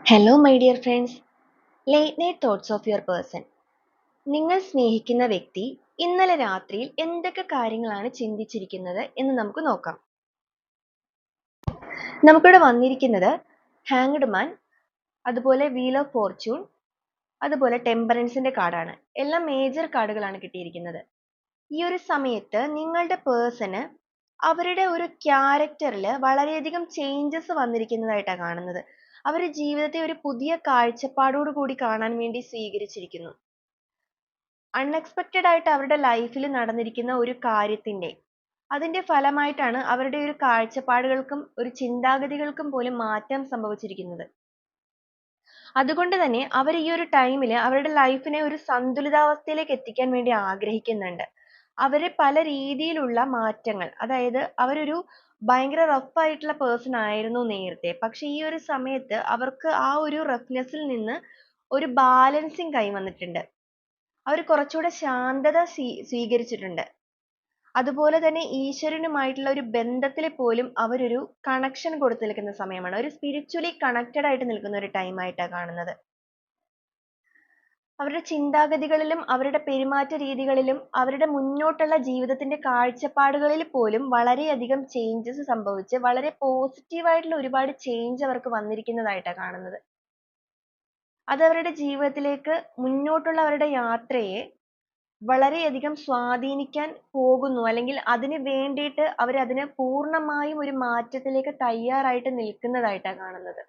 Hello my dear friends, late night thoughts of your person. നിങ്ങൾ സ്നേഹിക്കുന്ന വ്യക്തി ഇന്നലെ രാത്രിയിൽ എന്തൊക്കെ കാര്യങ്ങളാണ് ചിന്തിച്ചിരിക്കുന്നത് എന്ന് നമുക്ക് നോക്കാം. നമുക്കിവിടെ വന്നിരിക്കുന്നത് ഹാങ്ഡ് മാൻ, അതുപോലെ വീൽ ഓഫ് ഫോർച്യൂൺ, അതുപോലെ ടെമ്പറൻസിന്റെ കാർഡാണ്. എല്ലാം മേജർ കാർഡുകളാണ് കിട്ടിയിരിക്കുന്നത്. ഈ ഒരു സമയത്ത് നിങ്ങളുടെ പേഴ്സണ് അവരുടെ ഒരു ക്യാരക്ടറിൽ വളരെയധികം ചേഞ്ചസ് വന്നിരിക്കുന്നതായിട്ടാണ് കാണുന്നത്. അവർ ജീവിതത്തെ ഒരു പുതിയ കാഴ്ചപ്പാടോട് കൂടി കാണാൻ വേണ്ടി സ്വീകരിച്ചിരിക്കുന്നു. അൺഎക്സ്പെക്റ്റഡ് ആയിട്ട് അവരുടെ ലൈഫിൽ നടന്നിരിക്കുന്ന ഒരു അതിന്റെ ഫലമായിട്ടാണ് അവരുടെ ഒരു കാഴ്ചപ്പാടുകൾക്കും ഒരു ചിന്താഗതികൾക്കും പോലും മാറ്റം സംഭവിച്ചിരിക്കുന്നത്. അതുകൊണ്ട് തന്നെ അവർ ഈ ഒരു ടൈമിൽ അവരുടെ ലൈഫിനെ ഒരു സന്തുലിതാവസ്ഥയിലേക്ക് എത്തിക്കാൻ വേണ്ടി ആഗ്രഹിക്കുന്നുണ്ട്. അവര് പല രീതിയിലുള്ള മാറ്റങ്ങൾ, അതായത് അവരൊരു ഭയങ്കര റഫ് ആയിട്ടുള്ള പേഴ്സൺ ആയിരുന്നു നേരത്തെ. പക്ഷെ ഈ ഒരു സമയത്ത് അവർക്ക് ആ ഒരു റഫ്നെസ്സിൽ നിന്ന് ഒരു ബാലൻസിങ് കൈവന്നിട്ടുണ്ട്. അവർ കുറച്ചുകൂടെ ശാന്തത സ്വീകരിച്ചിട്ടുണ്ട്. അതുപോലെ തന്നെ ഈശ്വരനുമായിട്ടുള്ള ഒരു ബന്ധത്തിൽ പോലും അവരൊരു കണക്ഷൻ കൊടുത്തു നിൽക്കുന്ന സമയമാണ്. ഒരു സ്പിരിച്വലി കണക്റ്റഡ് ആയിട്ട് നിൽക്കുന്ന ഒരു ടൈം ആയിട്ടാണ് കാണുന്നത്. അവരുടെ ചിന്താഗതികളിലും അവരുടെ പെരുമാറ്റ രീതികളിലും അവരുടെ മുന്നോട്ടുള്ള ജീവിതത്തിന്റെ കാഴ്ചപ്പാടുകളിൽ പോലും വളരെയധികം ചേഞ്ചസ് സംഭവിച്ച് വളരെ പോസിറ്റീവ് ആയിട്ടുള്ള ഒരുപാട് ചേഞ്ച് അവർക്ക് വന്നിരിക്കുന്നതായിട്ടാണ് കാണുന്നത്. അത് അവരുടെ ജീവിതത്തിലേക്ക് മുന്നോട്ടുള്ള അവരുടെ യാത്രയെ വളരെയധികം സ്വാധീനിക്കാൻ പോകുന്നു, അല്ലെങ്കിൽ അതിന് വേണ്ടിയിട്ട് അവർ അതിന് പൂർണ്ണമായും ഒരു മാറ്റത്തിലേക്ക് തയ്യാറായിട്ട് നിൽക്കുന്നതായിട്ടാണ് കാണുന്നത്.